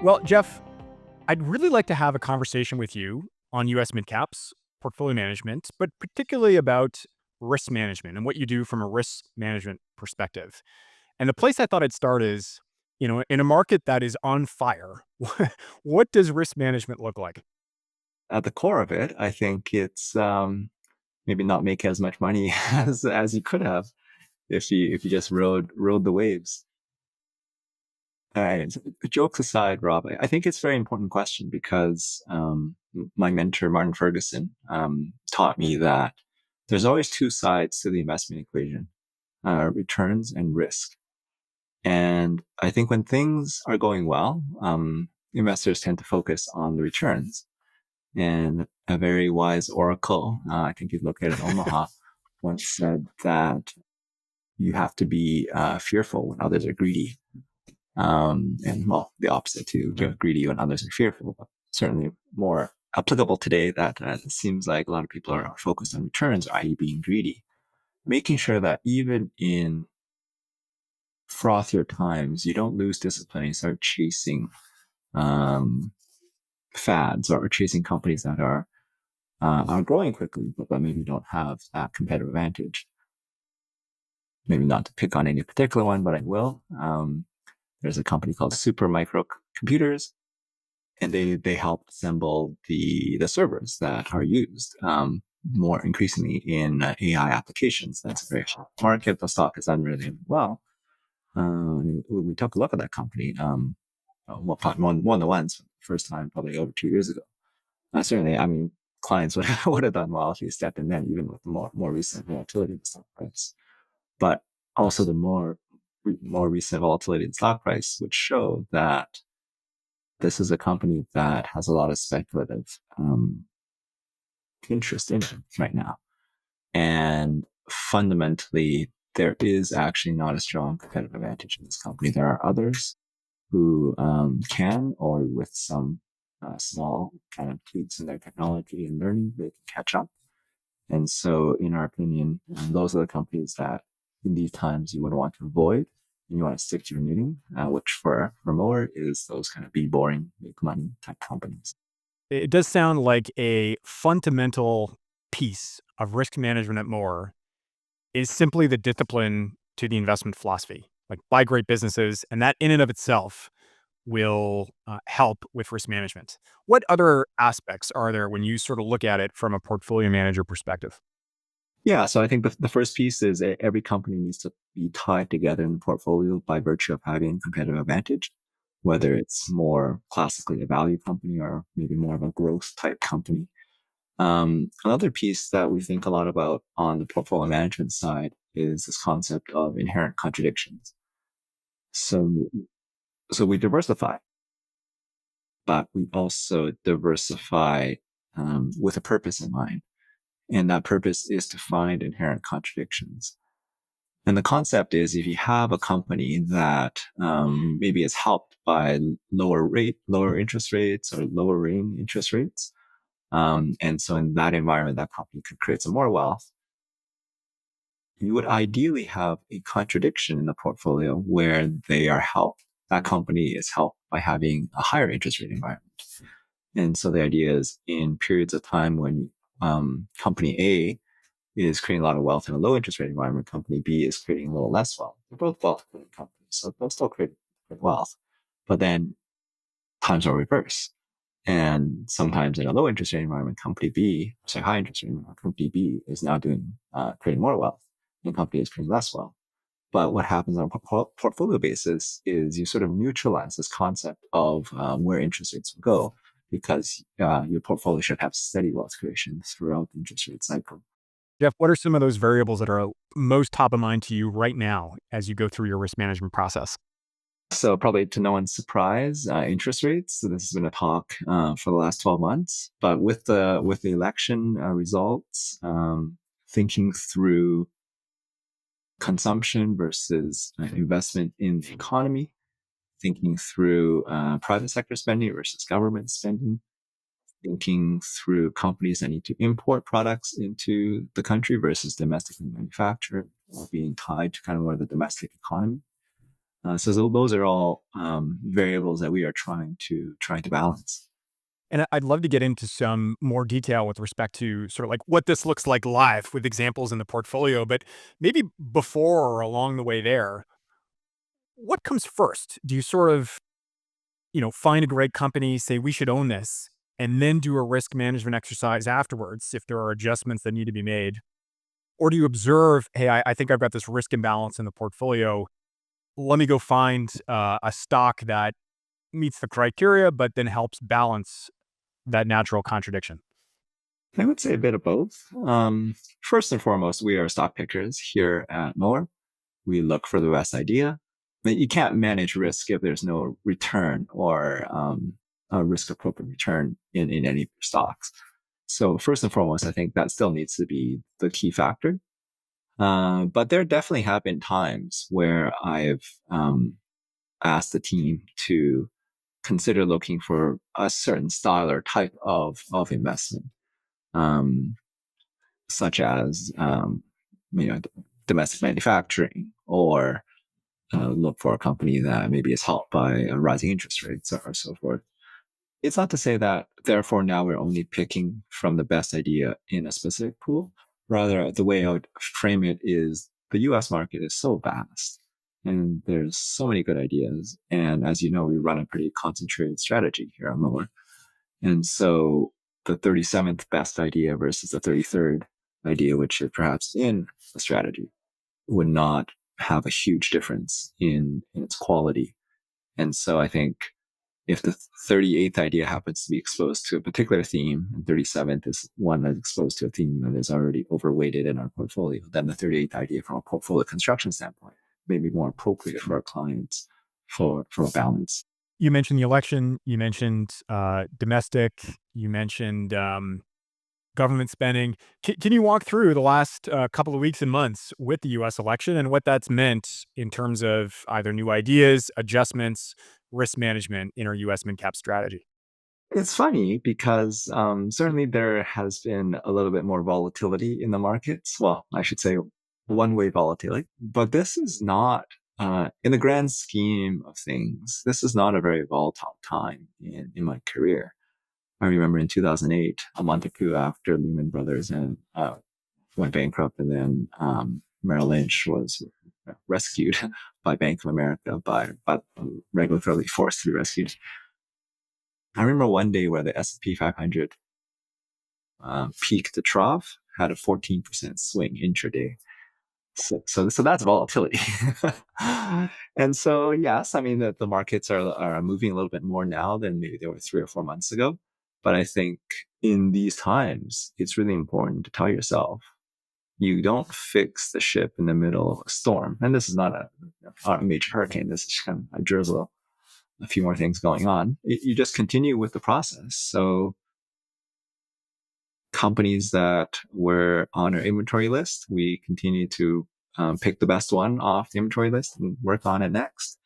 Well, Jeff, I'd really like to have a conversation with you on US midcaps, portfolio management, but particularly about risk management and what you do from a risk management perspective. And the place I thought I'd start is, in a market that is on fire, what does risk management look like? At the core of it, I think it's maybe not make as much money as you could have if you just rode the waves. And jokes aside, Rob, I think it's a very important question because my mentor Martin Ferguson taught me that there's always two sides to the investment equation: returns and risk. And I think when things are going well, investors tend to focus on the returns. And a very wise oracle, I think he's located in Omaha, once said that you have to be fearful when others are greedy. And well, the opposite too, you're greedy when others are fearful, but certainly more applicable today that it seems like a lot of people are focused on returns, i.e. being greedy. Making sure that even in frothier times, you don't lose discipline and start chasing um, fads or chasing companies that are growing quickly, but maybe don't have that competitive advantage. Maybe not to pick on any particular one, but I will. There's a company called Super Micro Computers, and they help assemble the servers that are used more increasingly in AI applications. That's a very hot market. The stock has done really well. We took a look at that company. One of the ones first time probably over 2 years ago. Certainly, I mean, clients would have done well if you stepped in then, even with the more recent volatility in the stock price. But also the more recent volatility in stock price would show that this is a company that has a lot of speculative interest in it right now. And fundamentally, there is actually not a strong competitive advantage in this company. There are others who can, or with some small kind of tweaks in their technology and learning, they can catch up. And so, in our opinion, those are the companies that in these times you would want to avoid. And you want to stick to your knitting, which for Mawer is those kind of be boring, make money type companies. It does sound like a fundamental piece of risk management at More is simply the discipline to the investment philosophy. Like buy great businesses, and that in and of itself will help with risk management. What other aspects are there when you sort of look at it from a portfolio manager perspective? Yeah, so I think the first piece is every company needs to be tied together in the portfolio by virtue of having competitive advantage, whether it's more classically a value company or maybe more of a growth type company. Another piece that we think a lot about on the portfolio management side is this concept of inherent contradictions. So, so we diversify, but we also diversify with a purpose in mind. And that purpose is to find inherent contradictions. And the concept is if you have a company that maybe is helped by lower interest rates or lowering interest rates, and so in that environment, that company could create some more wealth. You would ideally have a contradiction in the portfolio where they are helped. That company is helped by having a higher interest rate environment. And so the idea is in periods of time when company A is creating a lot of wealth in a low interest rate environment, company B is creating a little less wealth. They're both wealth creating companies, so they'll still create wealth. But then times are reverse. And sometimes in a low interest rate environment, high interest rate environment, company B is now creating more wealth and company is creating less wealth. But what happens on a portfolio basis is you sort of neutralize this concept of where interest rates will go because your portfolio should have steady wealth creation throughout the interest rate cycle. Jeff, what are some of those variables that are most top of mind to you right now as you go through your risk management process? So probably to no one's surprise, interest rates. So this has been a talk for the last 12 months. But with the election results, thinking through consumption versus investment in the economy, thinking through private sector spending versus government spending, thinking through companies that need to import products into the country versus domestically manufactured, or being tied to kind of more of the domestic economy. So those are all variables that we are trying to balance. And I'd love to get into some more detail with respect to sort of like what this looks like live with examples in the portfolio. But maybe before or along the way there, what comes first? Do you sort of, find a great company, say we should own this, and then do a risk management exercise afterwards if there are adjustments that need to be made? Or do you observe, hey, I think I've got this risk imbalance in the portfolio. Let me go find a stock that meets the criteria, but then helps balance that natural contradiction? I would say a bit of both. First and foremost, we are stock pickers here at Mower. We look for the best idea. But you can't manage risk if there's no return or a risk appropriate return in any of your stocks. So first and foremost, I think that still needs to be the key factor. But there definitely have been times where I've asked the team to consider looking for a certain style or type of investment, um, such as you know domestic manufacturing, or look for a company that maybe is helped by rising interest rates or so forth. It's not to say that therefore now we're only picking from the best idea in a specific pool. Rather, the way I would frame it is the US market is so vast and there's so many good ideas. And as you know, we run a pretty concentrated strategy here at Mower. And so the 37th best idea versus the 33rd idea, which is perhaps in a strategy, would not have a huge difference in its quality. And so I think if the 38th idea happens to be exposed to a particular theme, and 37th is one that's exposed to a theme that is already overweighted in our portfolio, then the 38th idea from a portfolio construction standpoint may be more appropriate for our clients for a balance. You mentioned the election, you mentioned domestic, you mentioned government spending. Can you walk through the last couple of weeks and months with the US election and what that's meant in terms of either new ideas, adjustments, risk management in our US mid cap strategy? It's funny because certainly there has been a little bit more volatility in the markets. Well, I should say one way volatility, but this is not, in the grand scheme of things, this is not a very volatile time in my career. I remember in 2008, a month or two after Lehman Brothers and went bankrupt, and then Merrill Lynch was rescued by Bank of America, by regulatorily forced to be rescued. I remember one day where the S&P 500 peak to trough had a 14% swing intraday. So that's volatility. And so, yes, I mean that the markets are moving a little bit more now than maybe they were 3 or 4 months ago. But I think in these times, it's really important to tell yourself you don't fix the ship in the middle of a storm. And this is not a major hurricane. This is kind of a drizzle, a few more things going on. You just continue with the process. So companies that were on our inventory list, we continue to pick the best one off the inventory list and work on it next.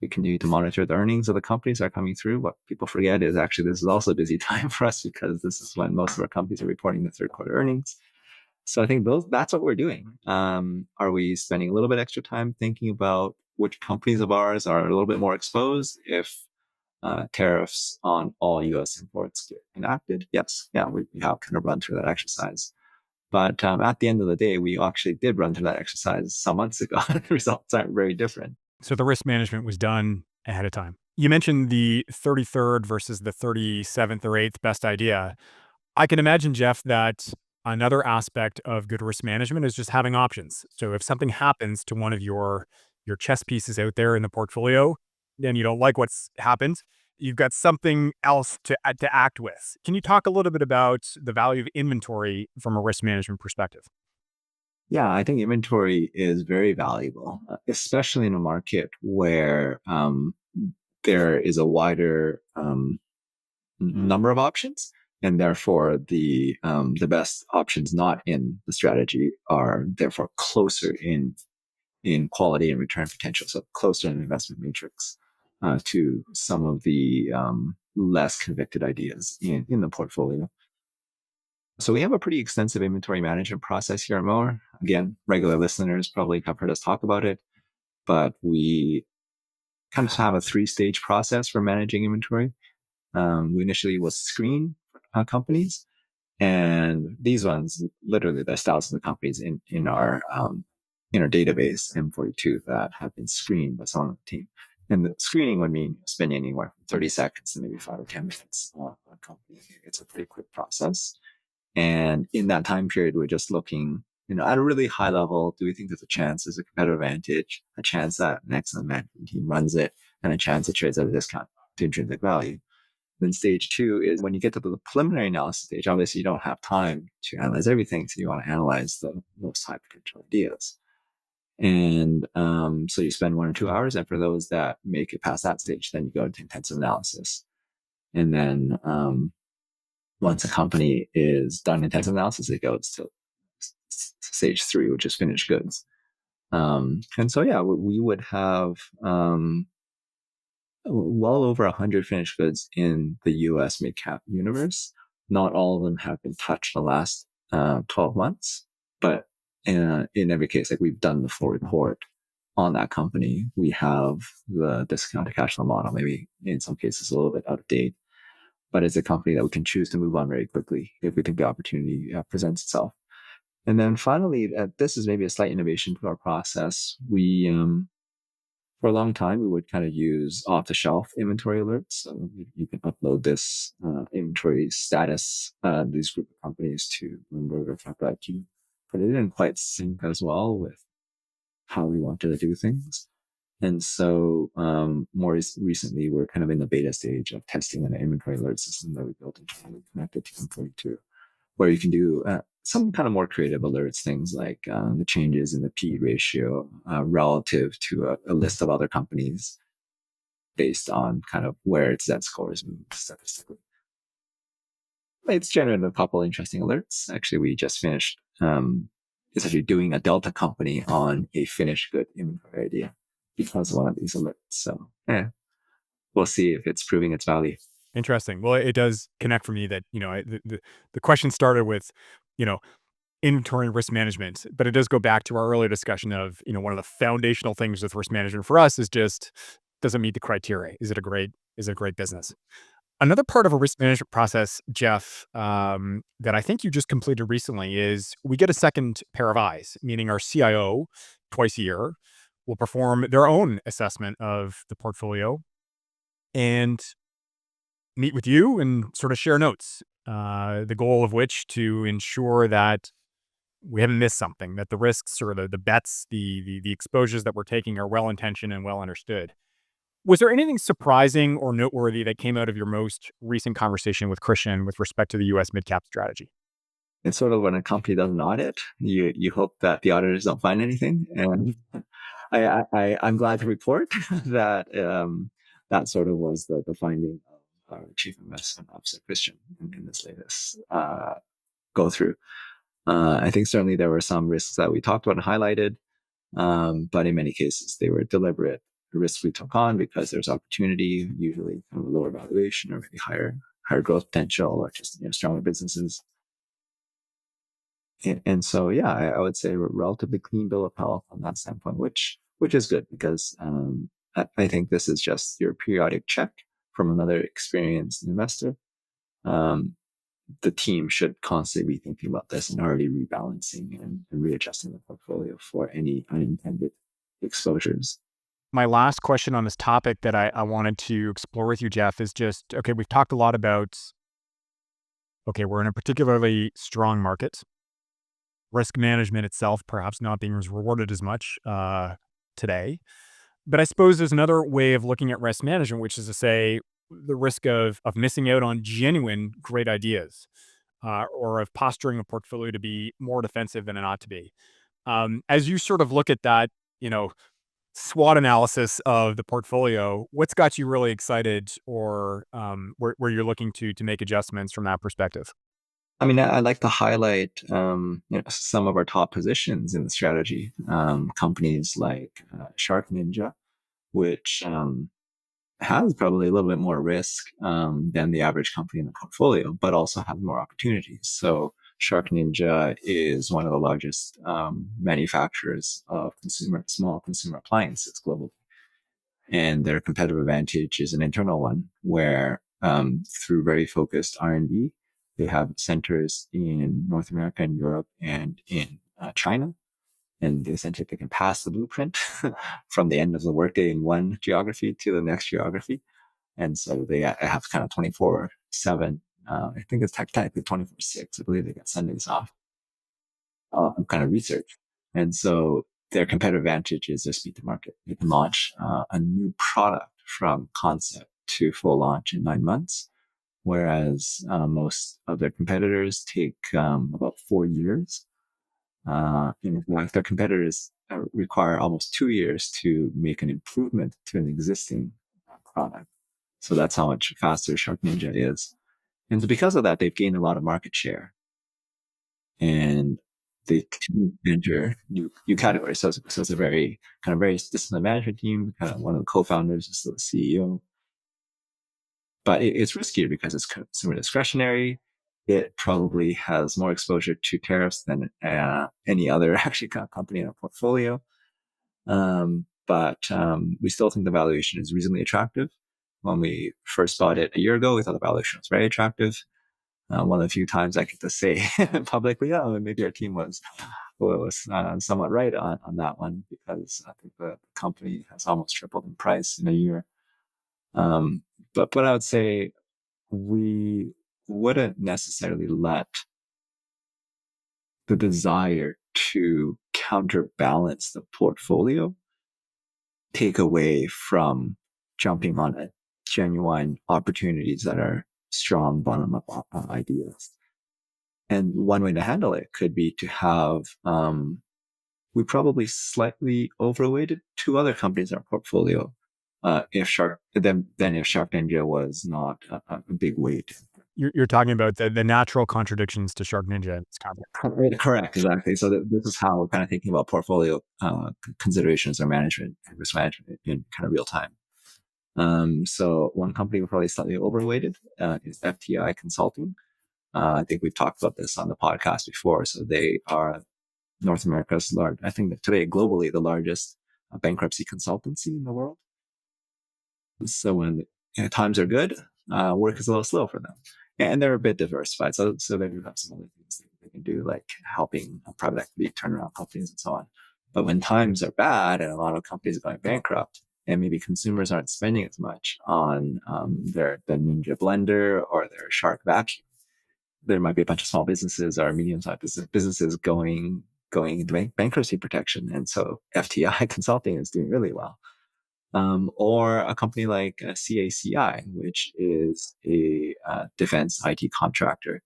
We continue to monitor the earnings of the companies that are coming through. What people forget is actually this is also a busy time for us because this is when most of our companies are reporting the third quarter earnings. So I think that's what we're doing. Are we spending a little bit extra time thinking about which companies of ours are a little bit more exposed if tariffs on all U.S. imports get enacted? Yes, yeah, we have kind of run through that exercise. But at the end of the day, we actually did run through that exercise some months ago. The results aren't very different. So the risk management was done ahead of time. You mentioned the 33rd versus the 37th or 8th best idea. I can imagine, Jeff, that another aspect of good risk management is just having options. So if something happens to one of your chess pieces out there in the portfolio, then you don't like what's happened, you've got something else to act with. Can you talk a little bit about the value of inventory from a risk management perspective? Yeah, I think inventory is very valuable, especially in a market where there is a wider number of options, and therefore the best options not in the strategy are therefore closer in quality and return potential, so closer in the investment matrix to some of the less convicted ideas in the portfolio. So we have a pretty extensive inventory management process here at Mower. Again, regular listeners probably have heard us talk about it, but we kind of have a 3-stage process for managing inventory. We initially was screen companies, and these ones, literally, there's thousands of companies in our database M42 that have been screened by someone on the team. And the screening would mean spending anywhere from 30 seconds to maybe 5 or 10 minutes on a company. It's a pretty quick process. And in that time period, we're just looking, at a really high level, do we think there's a chance there's a competitive advantage, a chance that an excellent management team runs it, and a chance it trades at a discount to intrinsic value? Then stage 2 is when you get to the preliminary analysis stage. Obviously, you don't have time to analyze everything, so you want to analyze the most high potential ideas. And so you spend 1 or 2 hours, and for those that make it past that stage, then you go into intensive analysis. And then once a company is done intensive analysis, it goes to stage 3, which is finished goods. And so, yeah, we would have well over 100 finished goods in the US mid-cap universe. Not all of them have been touched the last 12 months, but in every case, like, we've done the full report on that company. We have the discounted cash flow model, maybe in some cases a little bit out of date, but it's a company that we can choose to move on very quickly if we think the opportunity presents itself. And then finally, this is maybe a slight innovation to our process. We, for a long time, we would kind of use off-the-shelf inventory alerts. So you can upload this inventory status, these group of companies to Bloomberg or FactorIQ, but it didn't quite sync as well with how we wanted to do things. And so more recently, we're kind of in the beta stage of testing an inventory alert system that we built internally connected to M42, where you can do some kind of more creative alerts, things like the changes in the P ratio relative to a list of other companies based on kind of where its Z scores move statistically. It's generated a couple interesting alerts. Actually, we just finished essentially doing a Delta company on a finished good inventory idea because of one of these alerts. So we'll see if it's proving its value. Interesting. Well, it does connect for me that, the question started with, inventory and risk management, but it does go back to our earlier discussion of, one of the foundational things with risk management for us is just, does it meet the criteria? Is it a great business? Another part of a risk management process, Jeff, that I think you just completed recently is we get a second pair of eyes, meaning our CIO twice a year will perform their own assessment of the portfolio and meet with you and sort of share notes. The goal of which to ensure that we haven't missed something, that the risks or the bets, the exposures that we're taking are well intentioned and well understood. Was there anything surprising or noteworthy that came out of your most recent conversation with Christian with respect to the U.S. mid-cap strategy? It's sort of when a company does an audit, you hope that the auditors don't find anything. And I'm glad to report that that sort of was the finding of our chief investment officer, Christian, in this latest go through. I think certainly there were some risks that we talked about and highlighted, but in many cases they were deliberate risks we took on because there's opportunity, usually kind of a lower valuation or maybe higher growth potential, or just stronger businesses. And so, yeah, I would say a relatively clean bill of health on that standpoint, which is good because I think this is just your periodic check from another experienced investor. The team should constantly be thinking about this and already rebalancing and readjusting the portfolio for any unintended exposures. My last question on this topic that I wanted to explore with you, Jeff, is just, okay, we've talked a lot about, okay, we're in a particularly strong market. Risk management itself perhaps not being rewarded as much today. But I suppose there's another way of looking at risk management, which is to say the risk of missing out on genuine great ideas or of posturing a portfolio to be more defensive than it ought to be. As you sort of look at that, SWOT analysis of the portfolio, what's got you really excited or where you're looking to make adjustments from that perspective? I mean, I'd like to highlight some of our top positions in the strategy. Companies like SharkNinja, which has probably a little bit more risk than the average company in the portfolio, but also has more opportunities. So SharkNinja is one of the largest manufacturers of small consumer appliances globally. And their competitive advantage is an internal one where through very focused R&D, they have centers in North America and Europe and in China. And essentially they can pass the blueprint from the end of the workday in one geography to the next geography. And so they have kind of 24/7. I think it's technically 24/6. I believe they get Sundays off, kind of research. And so their competitive advantage is their speed to market. They can launch a new product from concept to full launch in 9 months, whereas most of their competitors take about 4 years. In fact, their competitors require almost 2 years to make an improvement to an existing product. So that's how much faster SharkNinja is. And so because of that, they've gained a lot of market share and they continue to enter new categories. So it's a very this is the management team, kind of one of the co-founders is still the CEO. But it's riskier because it's consumer discretionary. It probably has more exposure to tariffs than any other actually company in our portfolio. But we still think the valuation is reasonably attractive. When we first bought it a year ago, we thought the valuation was very attractive. One of the few times I get to say publicly, oh, maybe our team was somewhat right on that one, because I think the company has almost tripled in price in a year. Um, but I would say we wouldn't necessarily let the desire to counterbalance the portfolio take away from jumping on it, genuine opportunities that are strong bottom up ideas. And one way to handle it could be to have, we probably slightly overweighted two other companies in our portfolio. If SharkNinja was not a big weight. You're talking about the natural contradictions to SharkNinja and its content. Correct, exactly. So this is how we're kind of thinking about portfolio considerations or management and risk management in kind of real time. So one company we're probably slightly overweighted is FTI Consulting. I think we've talked about this on the podcast before. So they are North America's I think that today globally, the largest bankruptcy consultancy in the world. So when times are good, work is a little slow for them. And they're a bit diversified. So they do have some other things they can do, like helping private equity turnaround companies and so on. But when times are bad and a lot of companies are going bankrupt, and maybe consumers aren't spending as much on the Ninja blender or their Shark vacuum, there might be a bunch of small businesses or medium-sized businesses going into bankruptcy protection. And so FTI Consulting is doing really well. Or a company like CACI, which is a defense IT contractor.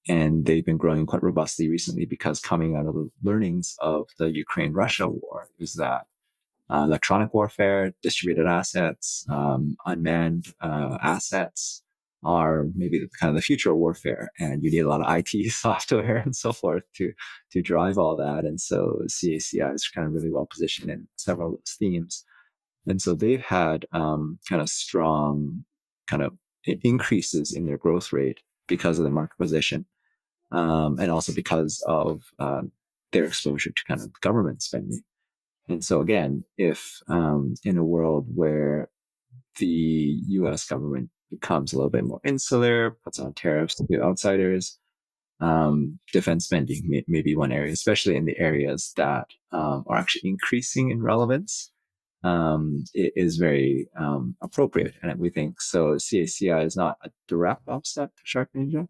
And they've been growing quite robustly recently because coming out of the learnings of the Ukraine-Russia war is that electronic warfare, distributed assets, unmanned assets are maybe kind of the future of warfare. And you need a lot of IT software and so forth to drive all that. And so CACI is kind of really well positioned in several of those themes. And so they've had kind of strong kind of increases in their growth rate because of their market position, and also because of their exposure to kind of government spending. And so again, if in a world where the U.S. government becomes a little bit more insular, puts on tariffs to outsiders, defense spending may be one area, especially in the areas that are actually increasing in relevance. It is very appropriate. And we think so. CACI is not a direct offset to SharkNinja,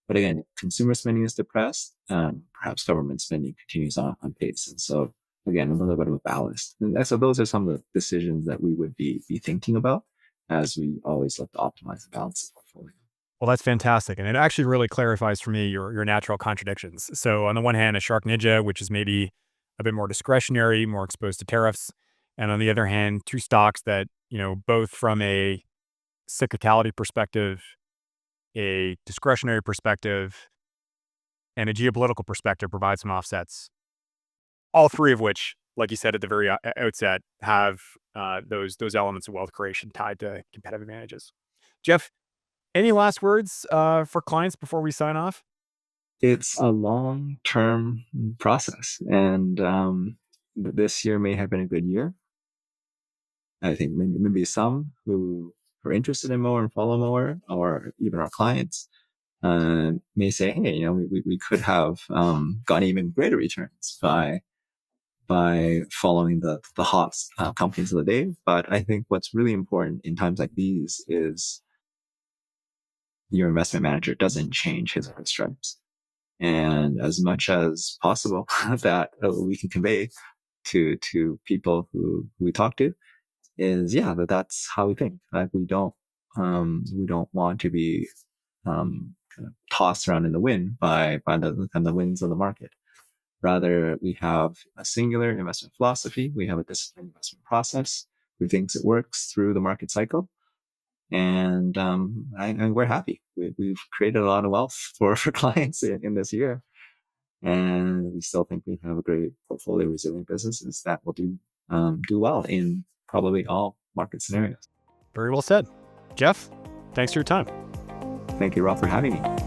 but again, consumer spending is depressed. Perhaps government spending continues on pace. And so again, a little bit of a ballast. And so those are some of the decisions that we would be thinking about as we always look to optimize the balance of the portfolio. Well, that's fantastic, and it actually really clarifies for me your natural contradictions. So on the one hand, a SharkNinja, which is maybe a bit more discretionary, more exposed to tariffs, and on the other hand, two stocks that, both from a cyclicality perspective, a discretionary perspective, and a geopolitical perspective provide some offsets. All three of which, like you said at the very outset, have those elements of wealth creation tied to competitive advantages. Jeff, any last words for clients before we sign off? It's a long-term process, and this year may have been a good year. I think maybe some who are interested in Mawer and follow Mawer, or even our clients, may say, hey, we could have gotten even greater returns by following the hot companies of the day. But I think what's really important in times like these is your investment manager doesn't change his or her stripes. And as much as possible that we can convey to people who we talk to is, that's how we think. Like we don't want to be kind of tossed around in the wind by the winds of the market. Rather, we have a singular investment philosophy. We have a disciplined investment process. We think it works through the market cycle, and we're happy. We've created a lot of wealth for clients in this year, and we still think we have a great portfolio of resilient businesses that will do well in probably all market scenarios. Very well said. Jeff, thanks for your time. Thank you, Rob, for having me.